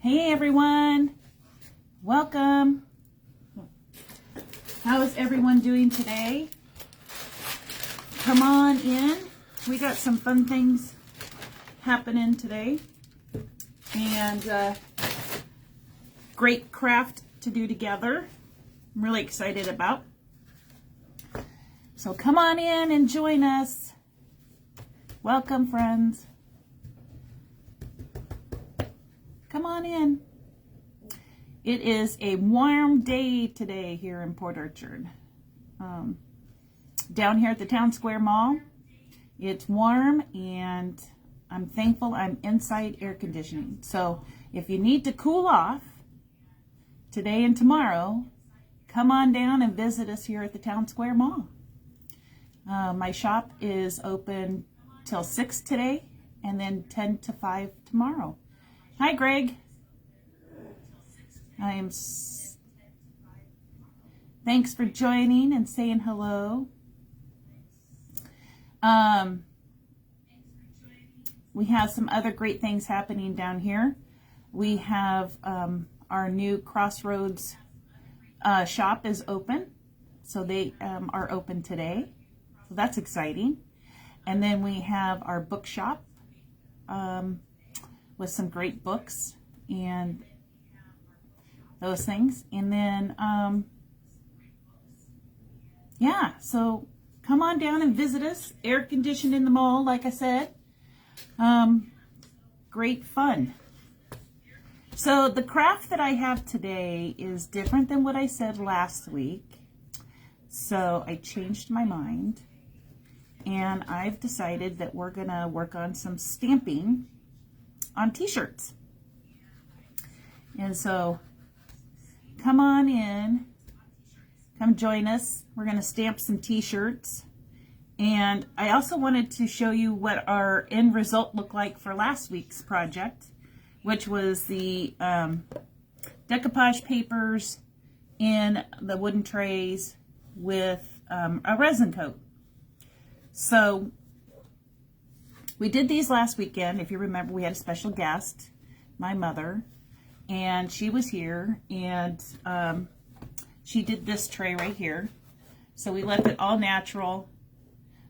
Hey everyone, welcome. How is everyone doing today? Come on in. We got some fun things happening today and great craft to do together. I'm really excited about. So come on in and join us. Welcome, friends. Come on in. It is a warm day today here in Port Orchard. Down here at the Town Square Mall, it's warm and I'm thankful I'm inside air conditioning. So if you need to cool off today and tomorrow, come on down and visit us here at the Town Square Mall. My shop is open till 6 today and then 10 to 5 tomorrow. Hi, Greg. Thanks for joining and saying hello. We have some other great things happening down here. We have our new Crossroads shop is open. So they are open today. So that's exciting. And then we have our bookshop with some great books and those things. And then, yeah, so come on down and visit us. Air conditioned in the mall, like I said. Great fun. So the craft that I have today is different than what I said last week. So I changed my mind. And I've decided that we're going to work on some stamping on t-shirts. And so come on in, come join us. We're going to stamp some t-shirts. And I also wanted to show you what our end result looked like for last week's project, which was the decoupage papers in the wooden trays with a resin coat. So we did these last weekend. If you remember, we had a special guest, my mother, and she was here, and she did this tray right here. So we left it all natural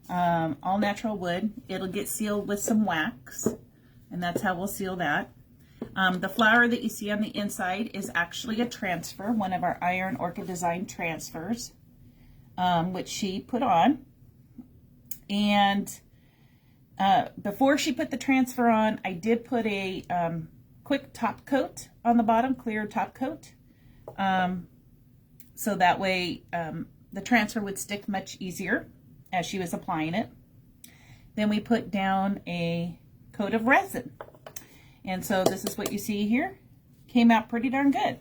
wood. It'll get sealed with some wax, and that's how we'll seal that. The flower that you see on the inside is actually a transfer, one of our Iron Orchid Design transfers, which she put on. And before she put the transfer on, I did put a quick top coat on the bottom, clear top coat. So that way the transfer would stick much easier as she was applying it. Then we put down a coat of resin. And so this is what you see here. Came out pretty darn good.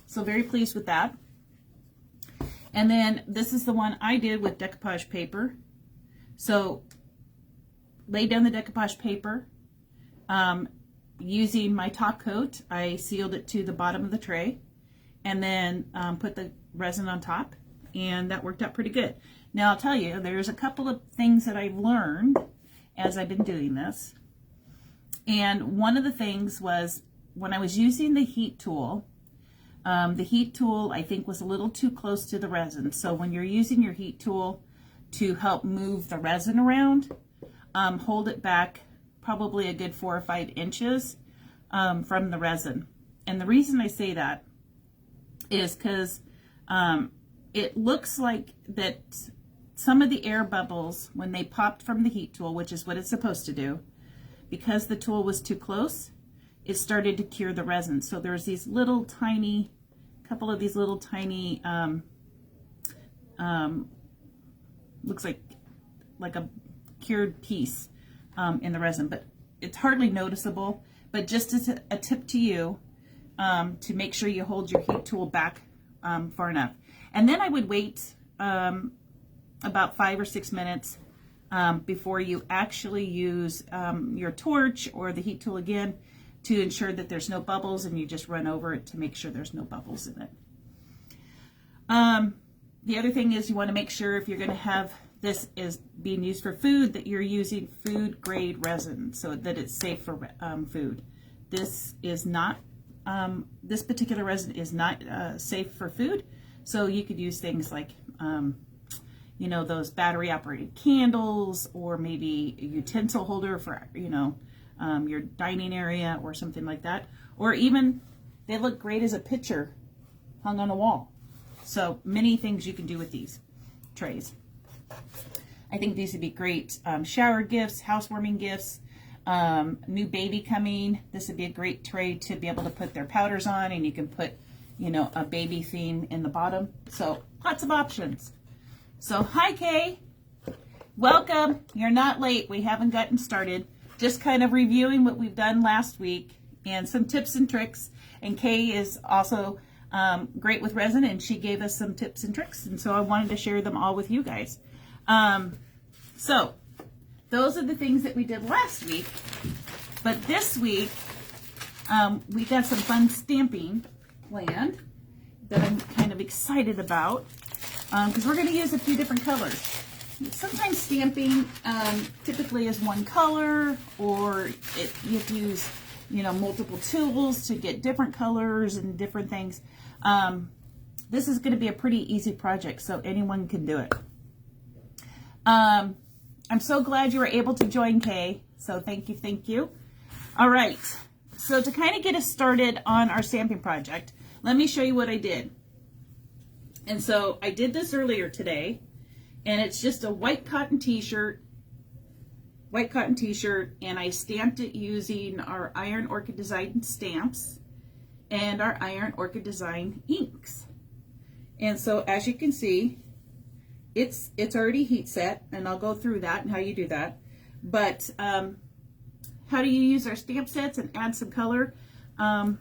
So very pleased with that. And then this is the one I did with decoupage paper. So laid down the decoupage paper. Using my top coat, I sealed it to the bottom of the tray and then put the resin on top, and that worked out pretty good. Now I'll tell you, there's a couple of things that I've learned as I've been doing this. And one of the things was when I was using the heat tool, I think was a little too close to the resin. So when you're using your heat tool to help move the resin around, hold it back probably a good 4 or 5 inches from the resin. And the reason I say that is because it looks like that some of the air bubbles, when they popped from the heat tool, which is what it's supposed to do, because the tool was too close, it started to cure the resin. So there's these little tiny, couple of these little tiny, looks like a cured piece in the resin, but it's hardly noticeable. But just as a tip to you, to make sure you hold your heat tool back far enough. And then I would wait about 5 or 6 minutes before you actually use your torch or the heat tool again to ensure that there's no bubbles, and you just run over it to make sure there's no bubbles in it. The other thing is you want to make sure if you're going to have this is being used for food that you're using food grade resin so that it's safe for food. this is not, this particular resin is not safe for food. So you could use things like, you know, those battery operated candles, or maybe a utensil holder for, you know, your dining area or something like that. Or even they look great as a picture hung on a wall. So many things you can do with these trays. I think these would be great shower gifts, housewarming gifts, new baby coming. This would be a great tray to be able to put their powders on, and you can put, you know, a baby theme in the bottom. So lots of options. So hi, Kay. Welcome. You're not late. We haven't gotten started. Just kind of reviewing what we've done last week and some tips and tricks. And Kay is also great with resin, and she gave us some tips and tricks. And so I wanted to share them all with you guys. So those are the things that we did last week. But this week, we got some fun stamping planned that I'm kind of excited about. Because we're going to use a few different colors. Sometimes stamping typically is one color, or you have to use, you know, multiple tools to get different colors and different things. This is going to be a pretty easy project, so anyone can do it. I'm so glad you were able to join, Kay. So thank you, thank you. All right. So to kind of get us started on our stamping project, let me show you what I did. And so I did this earlier today, and it's just a white cotton t-shirt, and I stamped it using our Iron Orchid Design stamps and our Iron Orchid Design inks. And so as you can see, it's already heat set, and I'll go through that and how you do that. But how do you use our stamp sets and add some color? And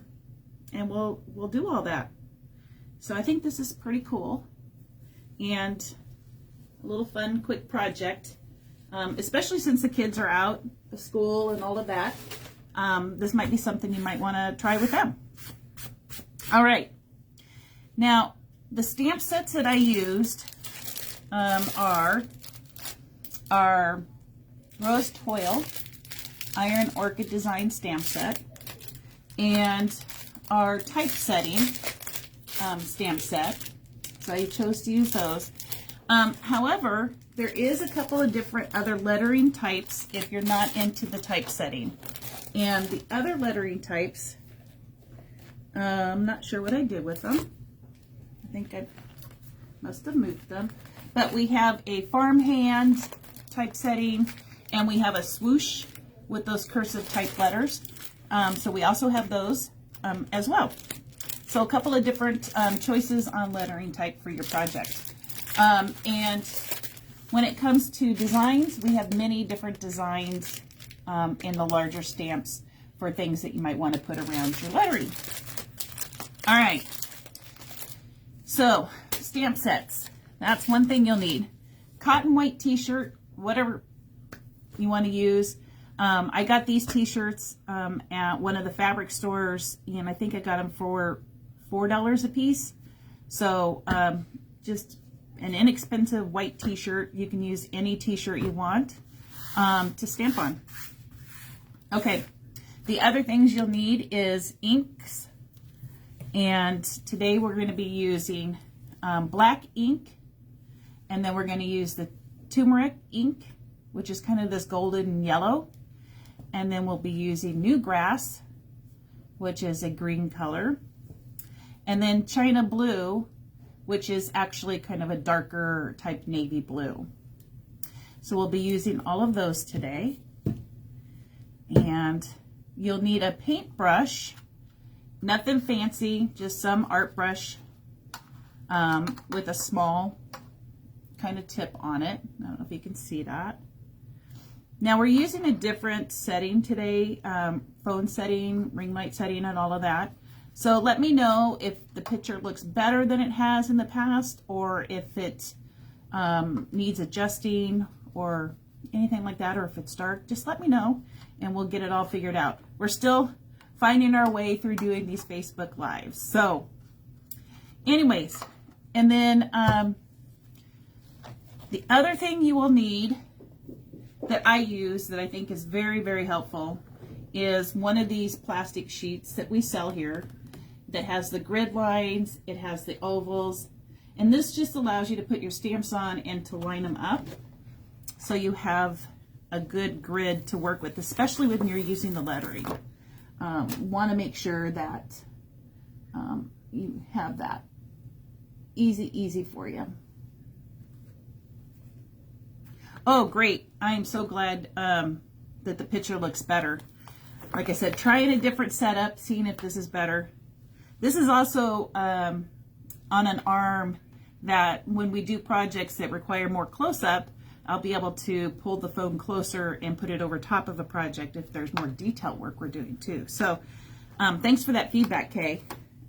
we'll do all that. So I think this is pretty cool, and a little fun, quick project, especially since the kids are out of school and all of that. This might be something you might want to try with them. All right. Now, the stamp sets that I used are our Rose Toil Iron Orchid Design stamp set and our typesetting stamp set. So I chose to use those. However, there is a couple of different other lettering types if you're not into the typesetting. And the other lettering types, I'm not sure what I did with them. I think I must have moved them. But we have a farmhand typesetting, and we have a swoosh with those cursive type letters. So we also have those as well. So a couple of different choices on lettering type for your project. And when it comes to designs, we have many different designs in the larger stamps for things that you might want to put around your lettering. All right. So stamp sets. That's one thing you'll need. Cotton white t-shirt, whatever you want to use. I got these t-shirts at one of the fabric stores, and I think I got them for $4 a piece. So just an inexpensive white t-shirt. You can use any t-shirt you want to stamp on. Okay, the other things you'll need is inks, and today we're going to be using black ink, and then we're going to use the turmeric ink, which is kind of this golden yellow, and then we'll be using Newgrass, which is a green color, and then China Blue, which is actually kind of a darker type navy blue. So we'll be using all of those today. And you'll need a paintbrush, nothing fancy, just some art brush with a small kind of tip on it. I don't know if you can see that. Now we're using a different setting today, phone setting, ring light setting, and all of that. So let me know if the picture looks better than it has in the past, or if it needs adjusting or anything like that, or if it's dark. Just let me know and we'll get it all figured out. We're still finding our way through doing these Facebook Lives. So anyways, and then the other thing you will need that I use that I think is very, very helpful is one of these plastic sheets that we sell here that has the grid lines, it has the ovals, and this just allows you to put your stamps on and to line them up so you have a good grid to work with, especially when you're using the lettering. Want to make sure that you have that easy for you. Oh, great. I am so glad that the picture looks better. Like I said, trying a different setup, seeing if this is better. This is also on an arm that when we do projects that require more close-up, I'll be able to pull the phone closer and put it over top of a project if there's more detail work we're doing too. So thanks for that feedback, Kay.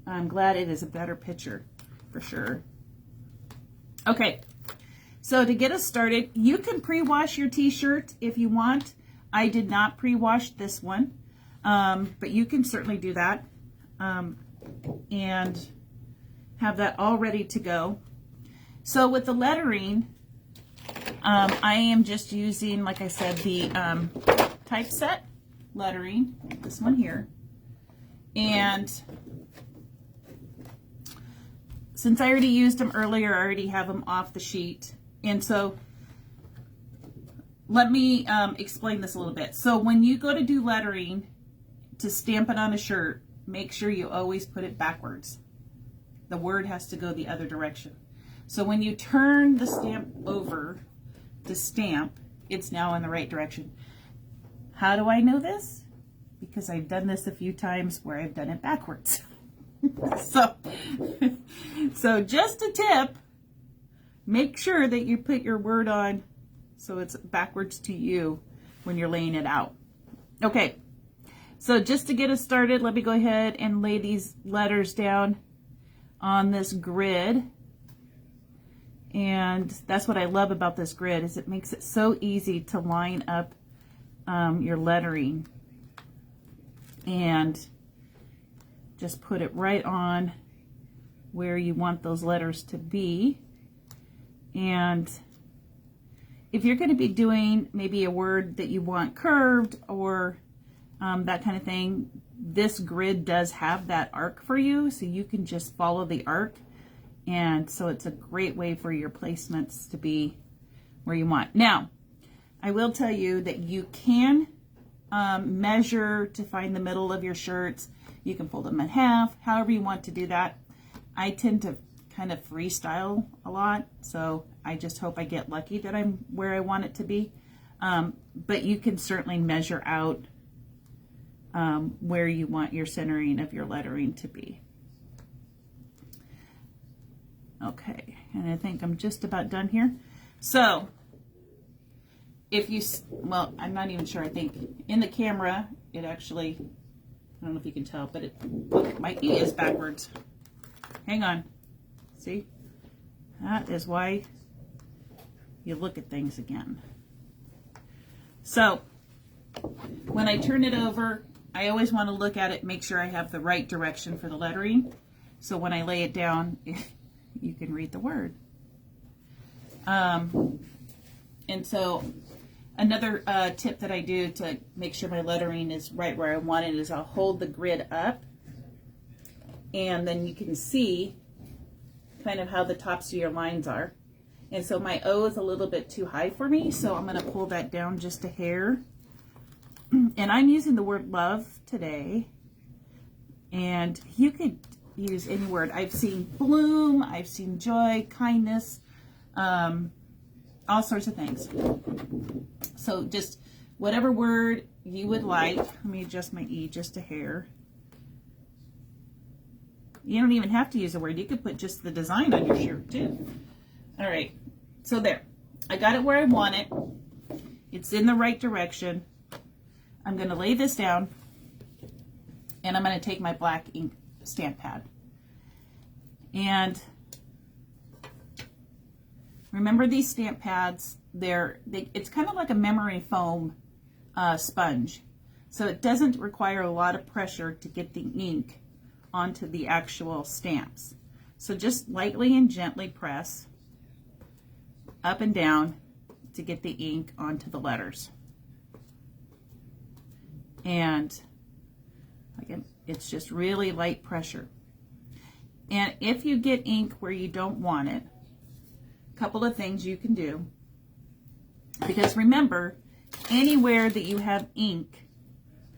I'm glad it is a better picture for sure. Okay, so to get us started, you can pre-wash your t-shirt if you want. I did not pre-wash this one, but you can certainly do that and have that all ready to go. So with the lettering, I am just using, like I said, the typeset lettering, this one here. And since I already used them earlier, I already have them off the sheet. And so let me explain this a little bit. So when you go to do lettering to stamp it on a shirt, make sure you always put it backwards. The word has to go the other direction. So when you turn the stamp over to stamp, it's now in the right direction. How do I know this? Because I've done this a few times where I've done it backwards. So just a tip, make sure that you put your word on so it's backwards to you when you're laying it out. Okay, so just to get us started, let me go ahead and lay these letters down on this grid. And that's what I love about this grid, is it makes it so easy to line up your lettering and just put it right on where you want those letters to be. And if you're going to be doing maybe a word that you want curved or that kind of thing, this grid does have that arc for you, so you can just follow the arc. And so it's a great way for your placements to be where you want. Now, I will tell you that you can measure to find the middle of your shirts. You can fold them in half, however you want to do that. I tend to kind of freestyle a lot, so I just hope I get lucky that I'm where I want it to be. But you can certainly measure out where you want your centering of your lettering to be. Okay, and I think I'm just about done here. So if you, well, I'm not even sure, I think in the camera, it actually, I don't know if you can tell, but it, look, my E is backwards. Hang on, see? That is why you look at things again. So when I turn it over, I always want to look at it, make sure I have the right direction for the lettering. So when I lay it down, you can read the word. And so another tip that I do to make sure my lettering is right where I want it is I'll hold the grid up, and then you can see kind of how the tops of your lines are. And so my O is a little bit too high for me, so I'm going to pull that down just a hair. And I'm using the word love today, and you could use any word. I've seen bloom, I've seen joy, kindness, all sorts of things. So just whatever word you would like. Let me adjust my E just a hair. You don't even have to use a word. You could put just the design on your shirt too. All right, so there. I got it where I want it. It's in the right direction. I'm going to lay this down, and I'm going to take my black ink stamp pad. And remember these stamp pads, it's kind of like a memory foam sponge. So it doesn't require a lot of pressure to get the ink onto the actual stamps. So just lightly and gently press up and down to get the ink onto the letters. And again, it's just really light pressure. And if you get ink where you don't want it, a couple of things you can do. Because remember, anywhere that you have ink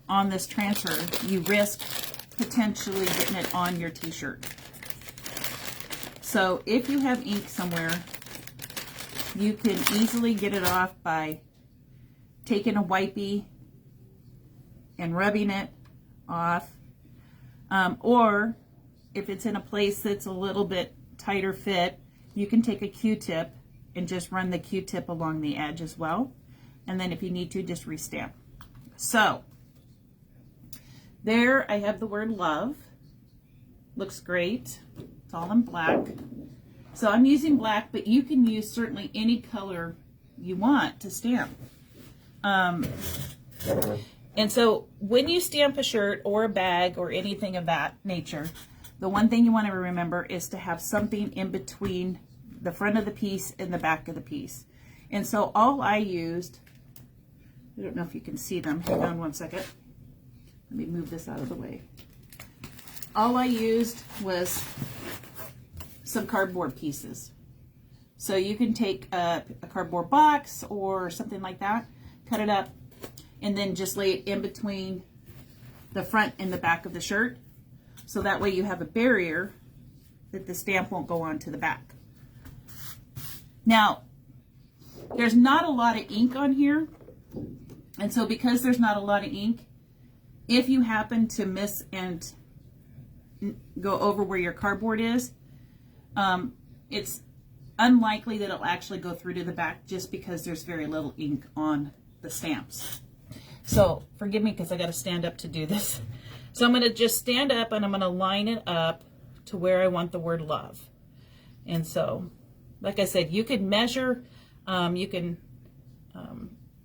on this transfer, you risk potentially getting it on your t-shirt. So if you have ink somewhere, you can easily get it off by taking a wipey and rubbing it off. Or if it's in a place that's a little bit tighter fit, you can take a Q-tip and just run the Q-tip along the edge as well. And then if you need to, just restamp. So there I have the word love. Looks great. It's all in black. So I'm using black, but you can use certainly any color you want to stamp. And so when you stamp a shirt or a bag or anything of that nature, the one thing you want to remember is to have something in between the front of the piece and the back of the piece. And so all I used, I don't know if you can see them. Hang on one second. Let me move this out of the way. All I used was some cardboard pieces. So you can take a cardboard box or something like that, cut it up, and then just lay it in between the front and the back of the shirt. So that way you have a barrier that the stamp won't go onto the back. Now, there's not a lot of ink on here. And so because there's not a lot of ink, if you happen to miss and go over where your cardboard is, it's unlikely that it'll actually go through to the back just because there's very little ink on the stamps. So forgive me because I got to stand up to do this. So I'm going to just stand up and I'm going to line it up to where I want the word love. And so, like I said, you can measure, you can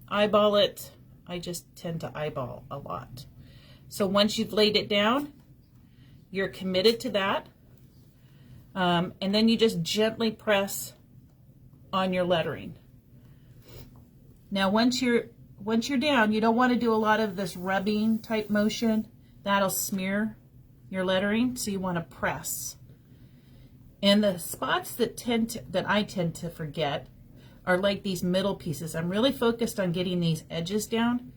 eyeball it. I just tend to eyeball a lot. So once you've laid it down, you're committed to that. And then you just gently press on your lettering. Now once you're down, you don't want to do a lot of this rubbing type motion. That'll smear your lettering, so you want to press. And the spots that I tend to forget are like these middle pieces. I'm really focused on getting these edges down,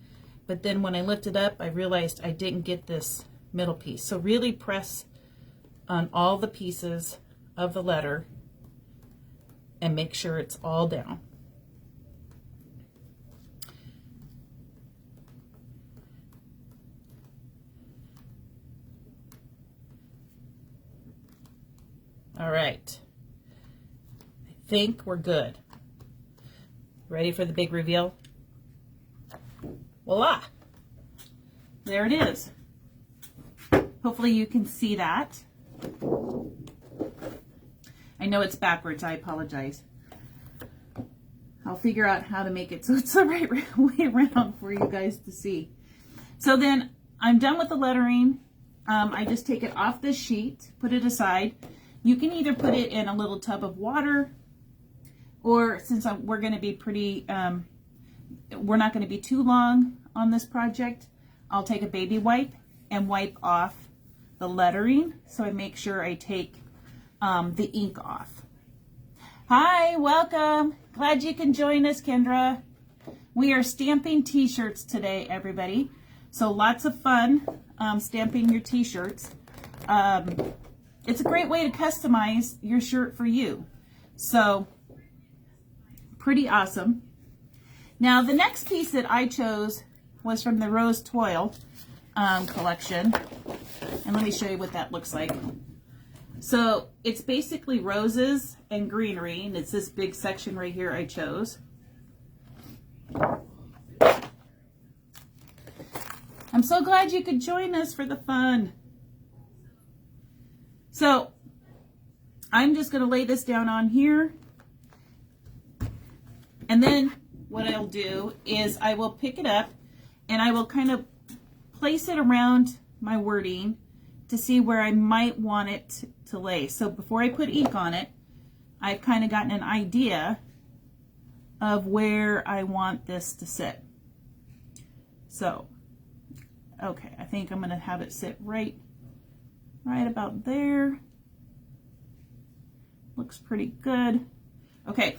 but then when I lift it up, I realized I didn't get this middle piece. So really press on all the pieces of the letter and make sure it's all down. All right, I think we're good. Ready for the big reveal? Voila! There it is. Hopefully you can see that. I know it's backwards, I apologize. I'll figure out how to make it so it's the right way around for you guys to see. So then I'm done with the lettering. I just take it off this sheet, put it aside. You can either put it in a little tub of water, or since we're going to be we're not going to be too long on this project, I'll take a baby wipe and wipe off the lettering, so I make sure I take the ink off. Hi, welcome. Glad you can join us, Kendra. We are stamping t-shirts today, everybody. So lots of fun stamping your t-shirts. It's a great way to customize your shirt for you. So pretty awesome. Now the next piece that I chose was from the Rose Toil collection. And let me show you what that looks like. So it's basically roses and greenery, and it's this big section right here I chose. I'm so glad you could join us for the fun. So I'm just going to lay this down on here. And then what I'll do is I will pick it up and I will kind of place it around my wording to see where I might want it to lay. So before I put ink on it, I've kind of gotten an idea of where I want this to sit. So Okay, I think I'm going to have it sit right about there. Looks pretty good. Okay,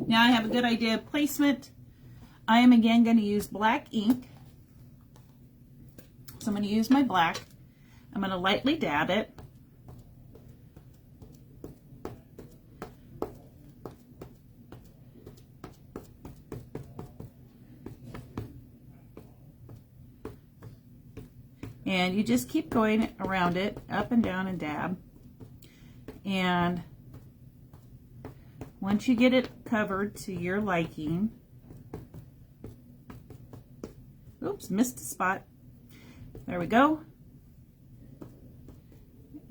now I have a good idea of placement. I am again going to use black ink. So I'm going to use my black. I'm going to lightly dab it. And you just keep going around it, up and down and dab. And once you get it covered to your liking, oops, missed a spot. There we go.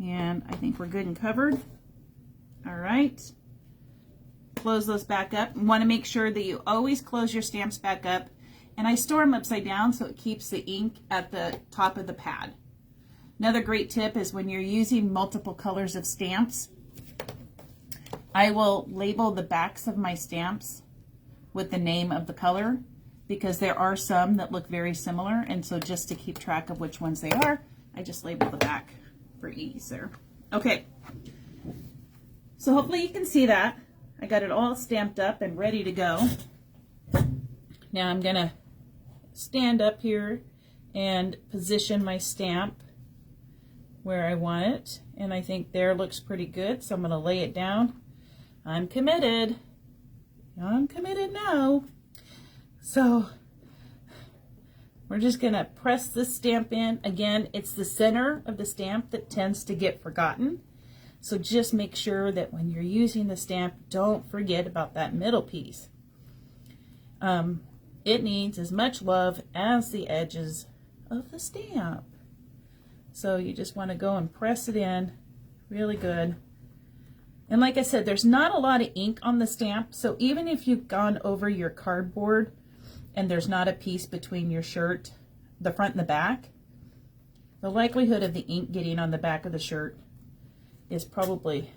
And I think we're good and covered. All right. Close those back up. You want to make sure that you always close your stamps back up. And I store them upside down so it keeps the ink at the top of the pad. Another great tip is when you're using multiple colors of stamps, I will label the backs of my stamps with the name of the color, because there are some that look very similar, and so just to keep track of which ones they are, I just label the back for ease there. Okay, so hopefully you can see that. I got it all stamped up and ready to go. Now I'm gonna stand up here and position my stamp where I want it, and I think there looks pretty good, so I'm gonna lay it down. I'm committed. I'm committed now. So we're just gonna press this stamp in. Again, it's the center of the stamp that tends to get forgotten. So just make sure that when you're using the stamp, don't forget about that middle piece. It needs as much love as the edges of the stamp. So you just want to go and press it in really good. And like I said, there's not a lot of ink on the stamp, so even if you've gone over your cardboard and there's not a piece between your shirt, the front and the back, the likelihood of the ink getting on the back of the shirt is probably,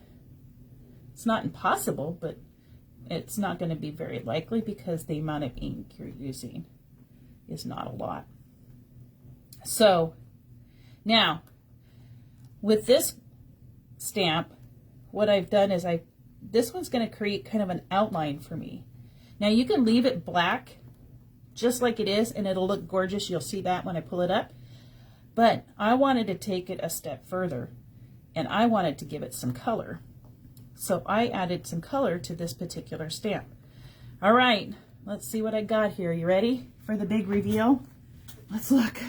it's not impossible, but it's not going to be very likely because the amount of ink you're using is not a lot. So now with this stamp, what I've done is this one's going to create kind of an outline for me. Now you can leave it black just like it is and it'll look gorgeous. You'll see that when I pull it up. But I wanted to take it a step further and I wanted to give it some color. So I added some color to this particular stamp. All right, let's see what I got here. You ready for the big reveal? Let's look.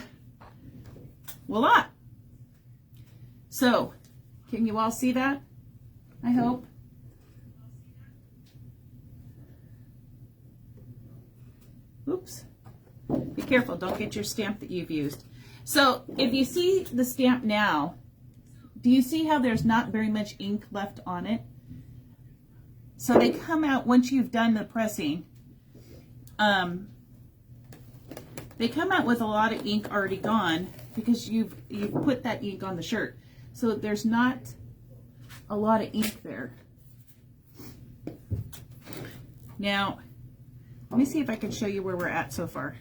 Voila! So, can you all see that? I hope. Oops. Be careful, don't get your stamp that you've used. So, if you see the stamp now, do you see how there's not very much ink left on it? So they come out, once you've done the pressing, they come out with a lot of ink already gone because you've put that ink on the shirt. So there's not a lot of ink there. Now, let me see if I can show you where we're at so far.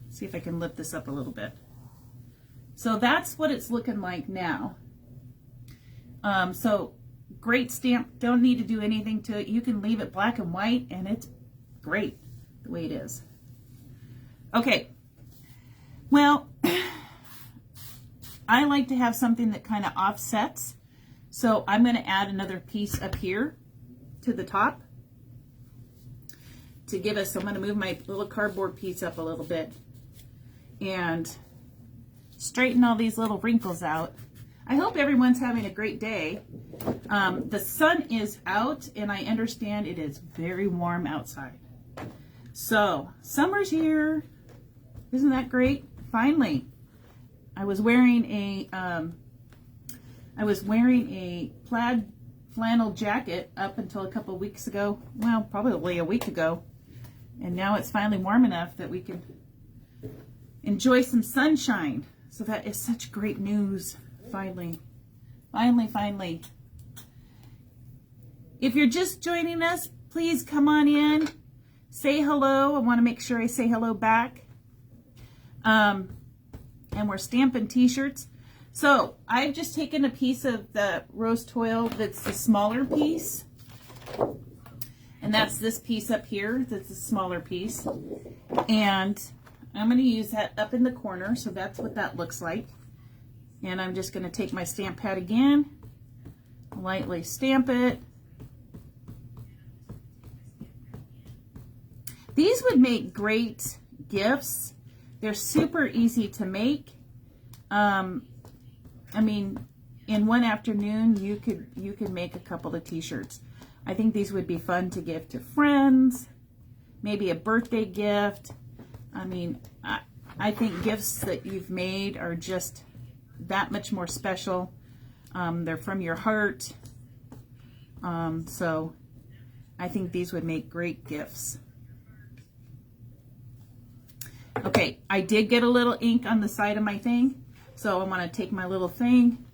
See if I can lift this up a little bit. So that's what it's looking like now. So great stamp, don't need to do anything to it. You can leave it black and white and it's great the way it is. Okay, well, I like to have something that kind of offsets. So I'm going to add another piece up here to the top to give us, I'm going to move my little cardboard piece up a little bit and straighten all these little wrinkles out. I hope everyone's having a great day. The sun is out and I understand it is very warm outside. So summer's here. Isn't that great? Finally. I was wearing a plaid flannel jacket up until a couple of weeks ago. Well, probably a week ago. And now it's finally warm enough that we can enjoy some sunshine. So that is such great news. Finally. Finally. If you're just joining us, please come on in. Say hello. I want to make sure I say hello back. and we're stamping t-shirts. So I've just taken a piece of the rose toil that's the smaller piece, and that's this piece up here that's the smaller piece, and I'm going to use that up in the corner, so that's what that looks like. And I'm just going to take my stamp pad again, lightly stamp it. These would make great gifts. They're super easy to make. I mean, in one afternoon, you could make a couple of t-shirts. I think these would be fun to give to friends, maybe a birthday gift. I mean, I think gifts that you've made are just that much more special. They're from your heart. So I think these would make great gifts. Okay, I did get a little ink on the side of my thing. So I'm going to take my little thing,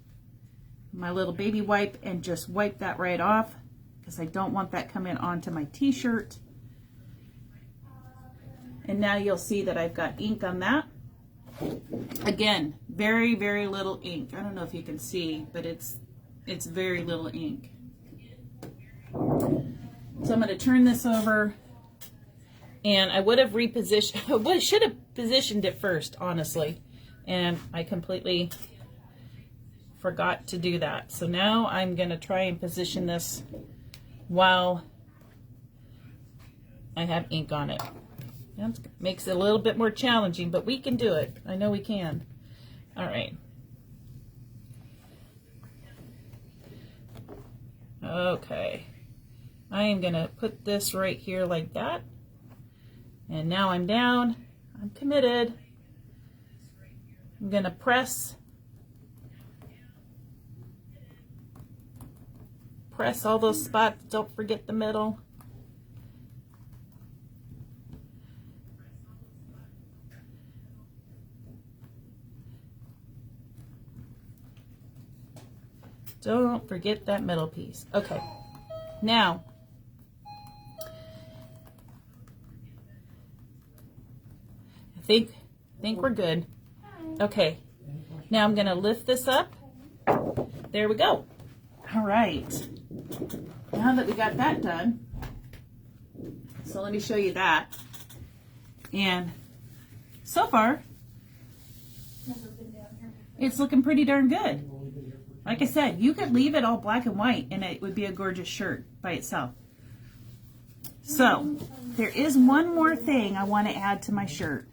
my little baby wipe, and just wipe that right off because I don't want that coming onto my t-shirt. And now you'll see that I've got ink on that. Again, very, very little ink. I don't know if you can see, but it's very little ink. So I'm going to turn this over, and I would have repositioned, I should have positioned it first, honestly. And I completely forgot to do that. So now I'm going to try and position this while I have ink on it. That makes it a little bit more challenging, but we can do it. I know we can. All right. Okay. I am going to put this right here like that. And now I'm down. I'm committed. I'm going to press all those spots. Don't forget the middle. Don't forget that middle piece. Okay. Now, I think we're good. Okay, now I'm going to lift this up. There we go. All right. Now that we got that done, so let me show you that. And so far, it's looking pretty darn good. Like I said, you could leave it all black and white and it would be a gorgeous shirt by itself. So, there is one more thing I want to add to my shirt.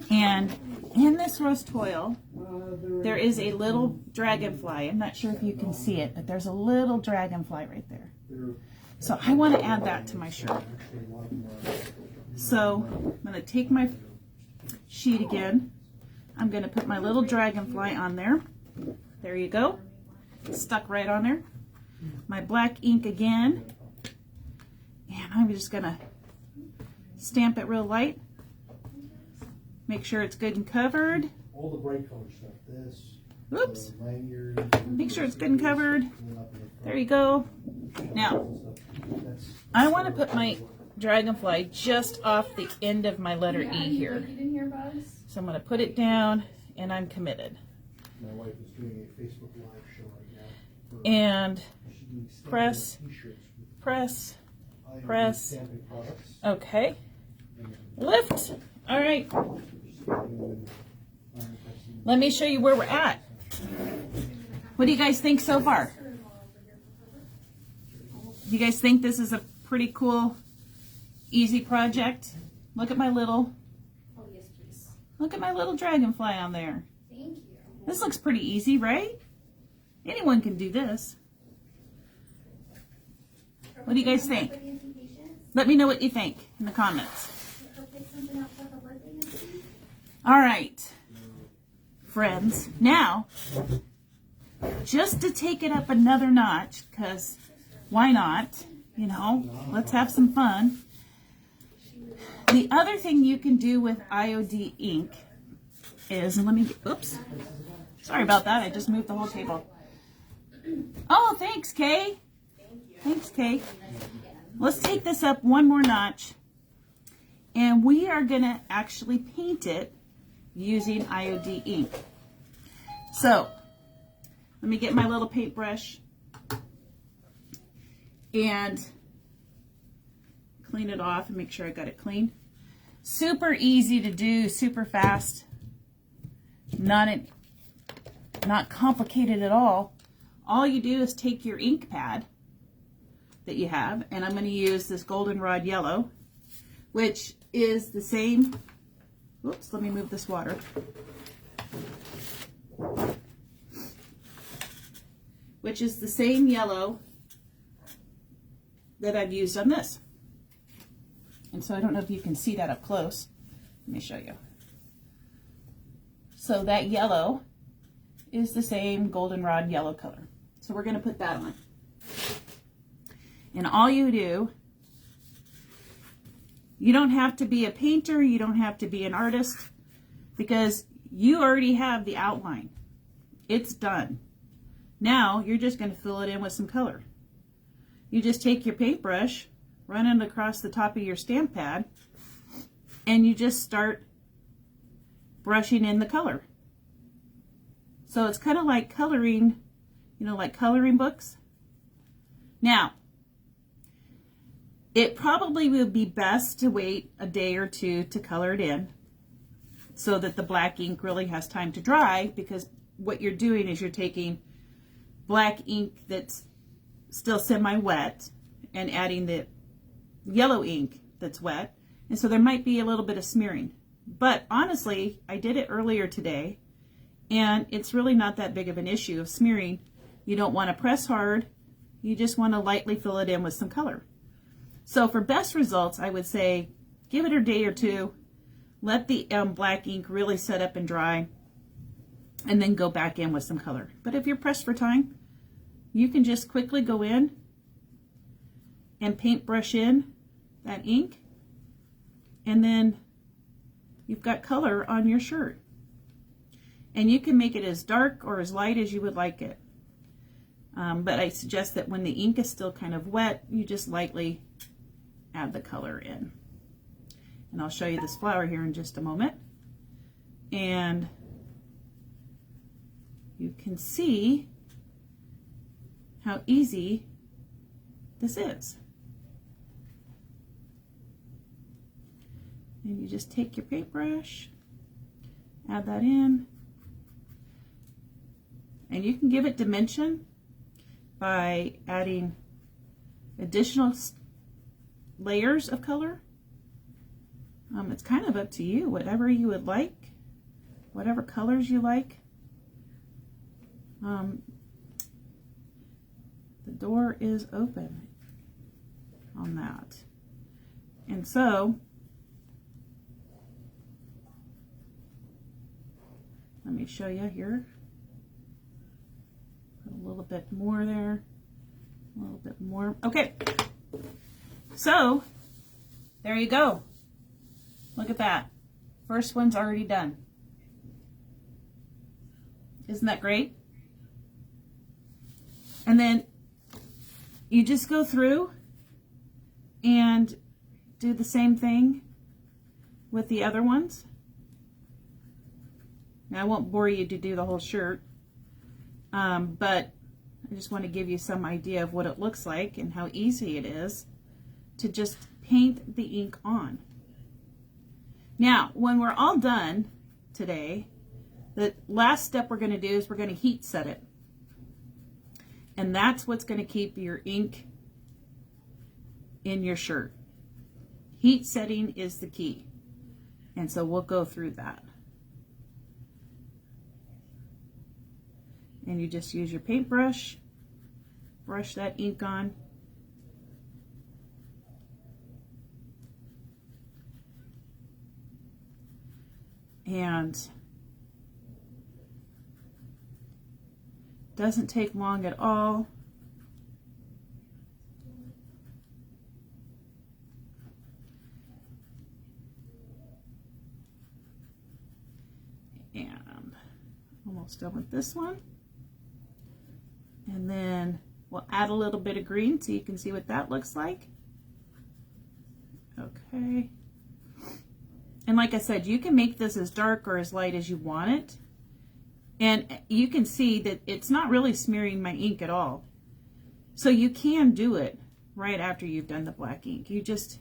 And in this rose toil, there is a little dragonfly. I'm not sure if you can see it, but there's a little dragonfly right there. So I want to add that to my shirt. So I'm going to take my sheet again. I'm going to put my little dragonfly on there. There you go. It's stuck right on there. My black ink again. And I'm just going to stamp it real light. Make sure it's good and covered. All the bright color stuff. This. Oops. Make sure it's good and covered. There you go. Now, I want to put my dragonfly just off the end of my letter E here. So I'm going to put it down, and I'm committed. My wife is doing a Facebook Live show right now. And press, press, press. Okay. Lift. All right. Let me show you where we're at. What do you guys think so far? Do you guys think this is a pretty cool, easy project? Look at my little, look at my little dragonfly on there. Thank you. This looks pretty easy, right? Anyone can do this. What do you guys think? Let me know what you think in the comments. All right, friends. Now, just to take it up another notch, because why not? You know, let's have some fun. The other thing you can do with IOD ink is, and let me get, oops, sorry about that. I just moved the whole table. Oh, thanks, Kay. Thanks, Kay. Let's take this up one more notch, and we are going to actually paint it using IOD ink. So let me get my little paintbrush and clean it off and make sure I got it clean. Super easy to do, super fast, not complicated at all. All you do is take your ink pad that you have, and I'm going to use this Goldenrod yellow, which is the same. Oops, let me move this water. Which is the same yellow that I've used on this. And so I don't know if you can see that up close. Let me show you. So that yellow is the same Goldenrod yellow color. So we're going to put that on. And all you do, you don't have to be a painter, you don't have to be an artist, because you already have the outline. It's done. Now you're just going to fill it in with some color. You just take your paintbrush, run it across the top of your stamp pad, and you just start brushing in the color. So it's kind of like coloring, you know, like coloring books. Now, it probably would be best to wait a day or two to color it in so that the black ink really has time to dry, because what you're doing is you're taking black ink that's still semi-wet and adding the yellow ink that's wet, and so there might be a little bit of smearing. But honestly, I did it earlier today, and it's really not that big of an issue of smearing. You don't want to press hard, you just want to lightly fill it in with some color. So for best results, I would say give it a day or two, let the black ink really set up and dry, and then go back in with some color. But if you're pressed for time, you can just quickly go in and paintbrush in that ink, and then you've got color on your shirt. And you can make it as dark or as light as you would like it. But I suggest that when the ink is still kind of wet, you just lightly add the color in. And I'll show you this flower here in just a moment. And you can see how easy this is. And you just take your paintbrush, add that in, and you can give it dimension by adding additional layers of color. It's kind of up to you, whatever you would like, whatever colors you like. The door is open on that. And so, let me show you here. Put a little bit more there, a little bit more. Okay, so there you go. Look at that. First one's already done. Isn't that great? And then you just go through and do the same thing with the other ones. Now, I won't bore you to do the whole shirt, but I just want to give you some idea of what it looks like and how easy it is to just paint the ink on. Now, when we're all done today, the last step we're going to do is we're going to heat set it. And that's what's going to keep your ink in your shirt. Heat setting is the key. And so we'll go through that. And you just use your paintbrush, brush that ink on. And doesn't take long at all. And almost done with this one. And then we'll add a little bit of green so you can see what that looks like. Okay. And like I said, you can make this as dark or as light as you want it. And you can see that it's not really smearing my ink at all. So you can do it right after you've done the black ink. You just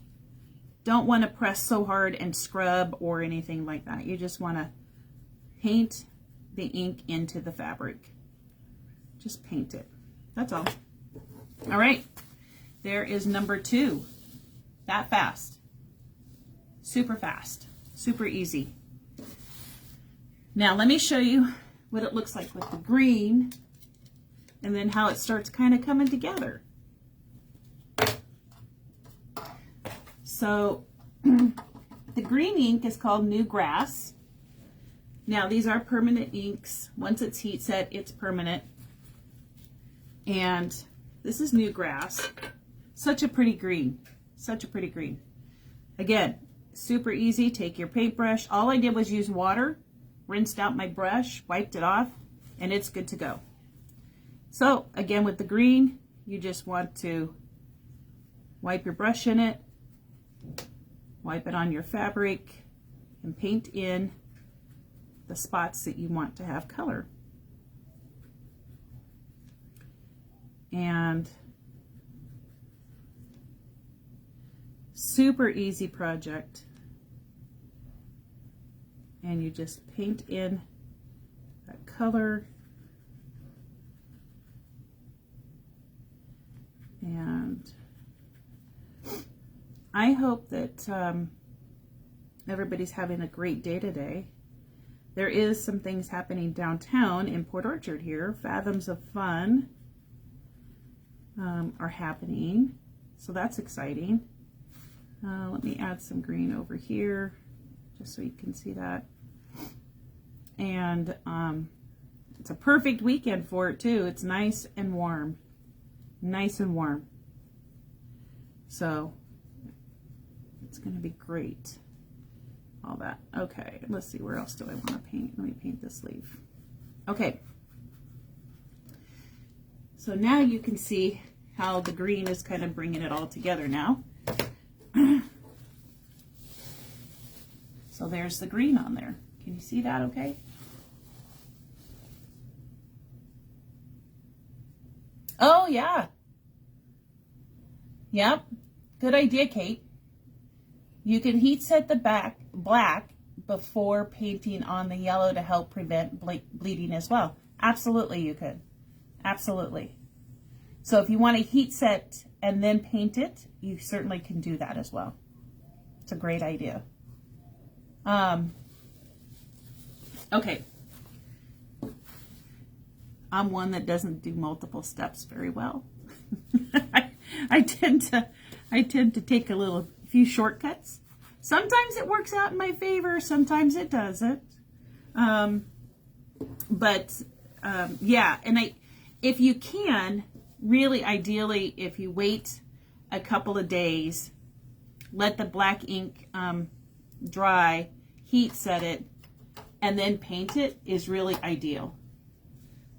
don't want to press so hard and scrub or anything like that. You just want to paint the ink into the fabric. Just paint it. That's all. All right. There is number 2. That fast. Super fast. Super easy. Now let me show you what it looks like with the green and then how it starts kind of coming together. So the green ink is called New Grass. Now these are permanent inks. Once it's heat set, it's permanent. And this is New Grass. Such a pretty green. Such a pretty green. Again, super easy. Take your paintbrush. All I did was use water, rinsed out my brush, wiped it off, and it's good to go. So again, with the green, you just want to wipe your brush in it, wipe it on your fabric, and paint in the spots that you want to have color. And super easy project. And you just paint in that color. And I hope that everybody's having a great day today. There is some things happening downtown in Port Orchard here. Fathoms of Fun are happening, so that's exciting. Let me add some green over here just so you can see that. And it's a perfect weekend for it too. It's nice and warm. Nice and warm. So it's going to be great. All that. Okay, let's see, where else do I want to paint? Let me paint this leaf. Okay. So now you can see how the green is kind of bringing it all together now. So there's the green on there. Can you see that okay? Oh, yeah. Yep. Good idea, Kate. You can heat set the black before painting on the yellow to help prevent bleeding as well. Absolutely, you could. Absolutely. So if you want to heat set and then paint it, you certainly can do that as well. It's a great idea. Okay. I'm one that doesn't do multiple steps very well. I tend to take a few shortcuts. Sometimes it works out in my favor, sometimes it doesn't. Yeah, and if you can, really ideally, if you wait a couple of days, let the black ink dry, heat set it, and then paint it is really ideal.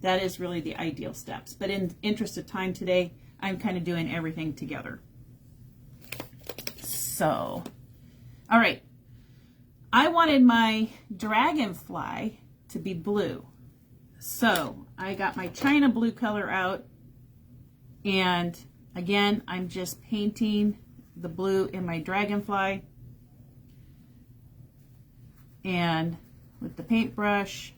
That is really the ideal steps. But in interest of time today, I'm kind of doing everything together. So, all right. I wanted my dragonfly to be blue. So I got my China blue color out. And again, I'm just painting the blue in my dragonfly. And with the paintbrush,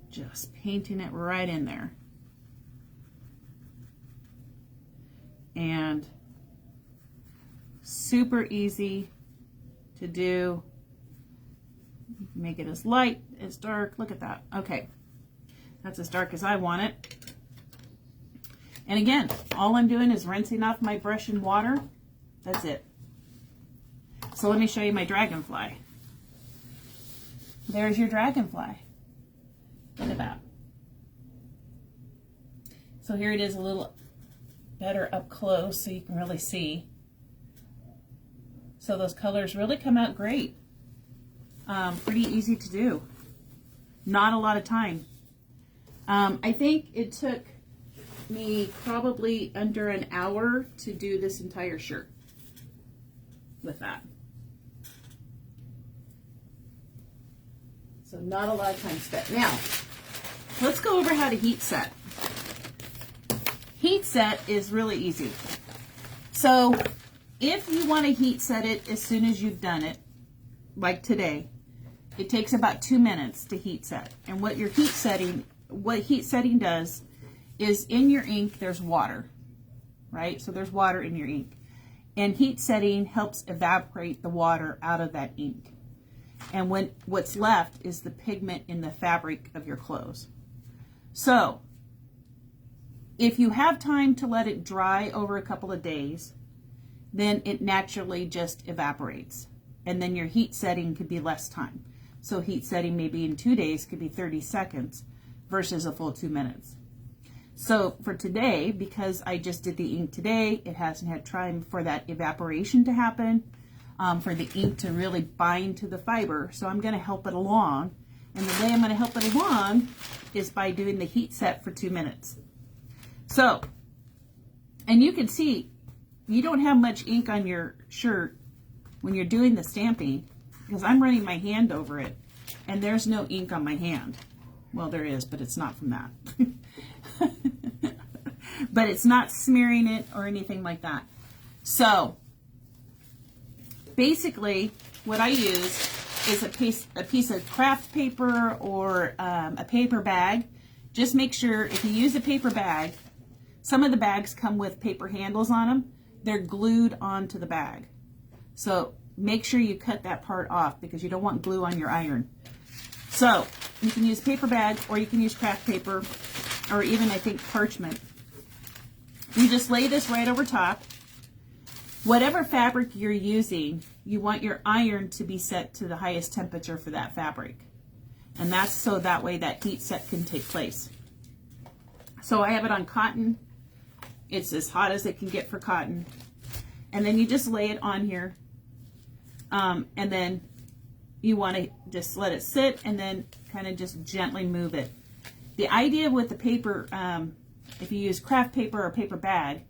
just painting it right in there. And super easy to do. Make it as light, as dark. Look at that. Okay. That's as dark as I want it. And again, all I'm doing is rinsing off my brush in water. That's it. So let me show you my dragonfly. There's your dragonfly. Look at that. So here it is a little better up close so you can really see. So those colors really come out great. Pretty easy to do. Not a lot of time. I think it took me probably under an hour to do this entire shirt with that. So not a lot of time spent. Now, let's go over how to heat set. Heat set is really easy. So if you want to heat set it as soon as you've done it, like today, it takes about 2 minutes to heat set. And what heat setting does is in your ink there's water, right? So there's water in your ink. And heat setting helps evaporate the water out of that ink. And what's left is the pigment in the fabric of your clothes. So if you have time to let it dry over a couple of days, then it naturally just evaporates. And then your heat setting could be less time. So heat setting maybe in 2 days could be 30 seconds versus a full 2 minutes. So for today, because I just did the ink today, it hasn't had time for that evaporation to happen, for the ink to really bind to the fiber. So I'm going to help it along. And the way I'm going to help it along is by doing the heat set for 2 minutes. So, and you can see, you don't have much ink on your shirt when you're doing the stamping, because I'm running my hand over it, and there's no ink on my hand. Well, there is, but it's not from that. But it's not smearing it or anything like that. So, basically, what I use is a piece of craft paper or a paper bag. Just make sure, if you use a paper bag, some of the bags come with paper handles on them. They're glued onto the bag. So make sure you cut that part off because you don't want glue on your iron. So you can use paper bag, or you can use craft paper, or even I think parchment. You just lay this right over top. Whatever fabric you're using, you want your iron to be set to the highest temperature for that fabric. And that's so that way that heat set can take place. So I have it on cotton. It's as hot as it can get for cotton. And then you just lay it on here. And then you want to just let it sit and then kind of just gently move it. The idea with the paper, if you use craft paper or paper bag,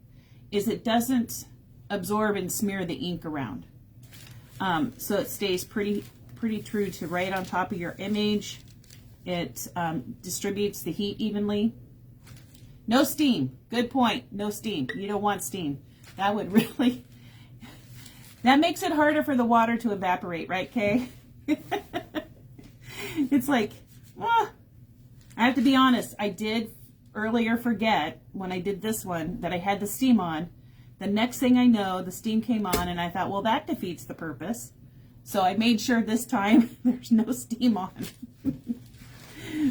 is it doesn't absorb and smear the ink around. So it stays pretty true to right on top of your image. It distributes the heat evenly. No steam. Good point. No steam. You don't want steam. That would really... That makes it harder for the water to evaporate, right, Kay? It's like, I have to be honest. I did earlier forget when I did this one that I had the steam on. The next thing I know, the steam came on, and I thought, well, that defeats the purpose. So I made sure this time there's no steam on.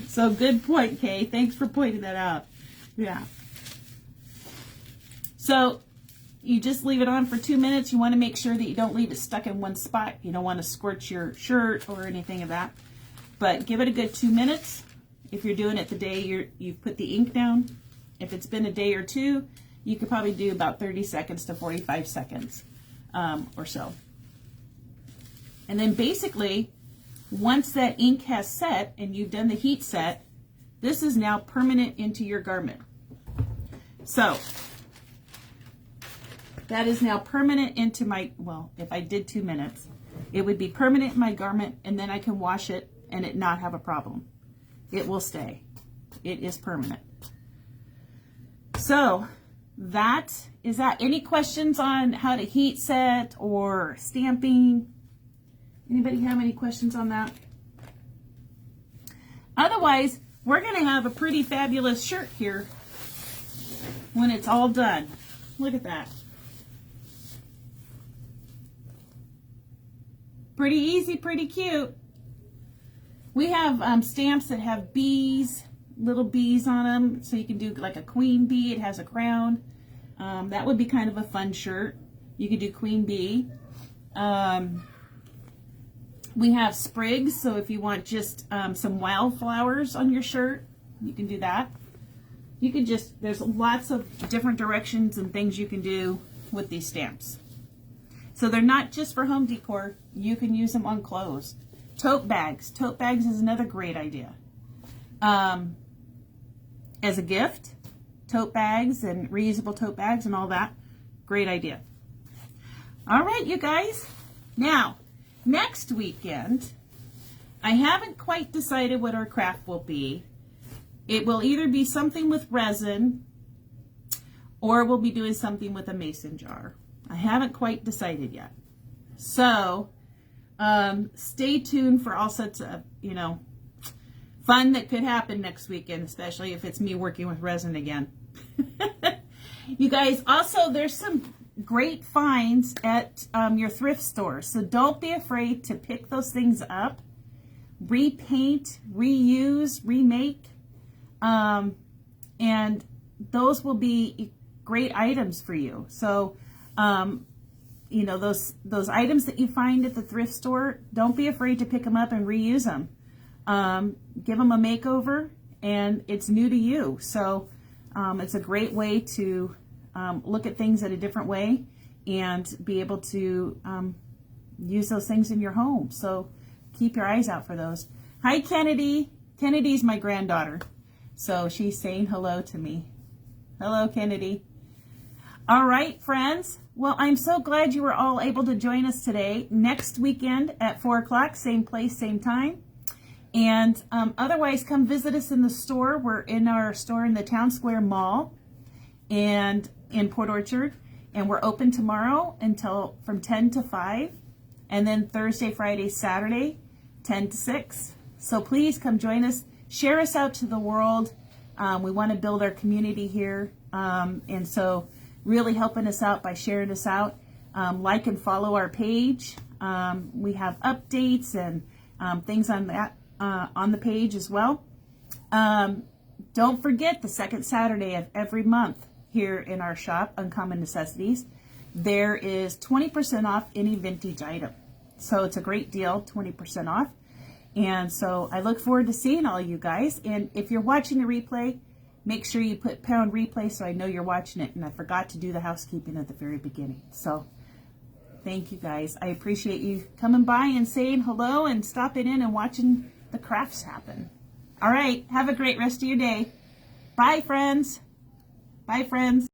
So good point, Kay. Thanks for pointing that out. Yeah. So you just leave it on for 2 minutes. You want to make sure that you don't leave it stuck in one spot. You don't want to scorch your shirt or anything of that. But give it a good 2 minutes. If you're doing it the day you've put the ink down. If it's been a day or two, you could probably do about 30 seconds to 45 seconds or so. And then basically, once that ink has set and you've done the heat set, this is now permanent into your garment. So that is now permanent into my, well, if I did 2 minutes, it would be permanent in my garment, and then I can wash it and it not have a problem. It will stay. It is permanent. So that is that. Any questions on how to heat set or stamping? Anybody have any questions on that? Otherwise, we're going to have a pretty fabulous shirt here when it's all done. Look at that. Pretty easy, pretty cute. We have stamps that have bees, little bees on them, so you can do like a queen bee. It has a crown. That would be kind of a fun shirt. You could do queen bee. We have sprigs, so if you want just some wildflowers on your shirt, you can do that. You can just, there's lots of different directions and things you can do with these stamps. So they're not just for home decor. You can use them on clothes. Tote bags. Tote bags is another great idea. As a gift, tote bags and reusable tote bags and all that. Great idea. All right, you guys. Now, next weekend, I haven't quite decided what our craft will be. It will either be something with resin or we'll be doing something with a mason jar. I haven't quite decided yet. So stay tuned for all sorts of, fun that could happen next weekend, especially if it's me working with resin again. You guys, also there's some great finds at your thrift store. So don't be afraid to pick those things up, repaint, reuse, remake. And those will be great items for you. So, those items that you find at the thrift store, don't be afraid to pick them up and reuse them. Give them a makeover, and it's new to you. So it's a great way to look at things in a different way and be able to use those things in your home. So keep your eyes out for those. Hi, Kennedy. Kennedy's my granddaughter. So she's saying hello to me. Hello, Kennedy. All right, friends. Well, I'm so glad you were all able to join us today. Next weekend at 4 o'clock, same place, same time. And otherwise, come visit us in the store. We're in our store in the Town Square Mall and in Port Orchard. And we're open tomorrow until from 10 to 5. And then Thursday, Friday, Saturday, 10 to 6. So please come join us. Share us out to the world. We want to build our community here. And so really helping us out by sharing us out. Like and follow our page. We have updates and things on that on the page as well. Don't forget the second Saturday of every month here in our shop, Uncommon Necessities, there is 20% off any vintage item. So it's a great deal, 20% off. And so I look forward to seeing all you guys. And if you're watching the replay, make sure you put pound replay so I know you're watching it. And I forgot to do the housekeeping at the very beginning. So thank you guys. I appreciate you coming by and saying hello and stopping in and watching the crafts happen. All right. Have a great rest of your day. Bye, friends. Bye, friends.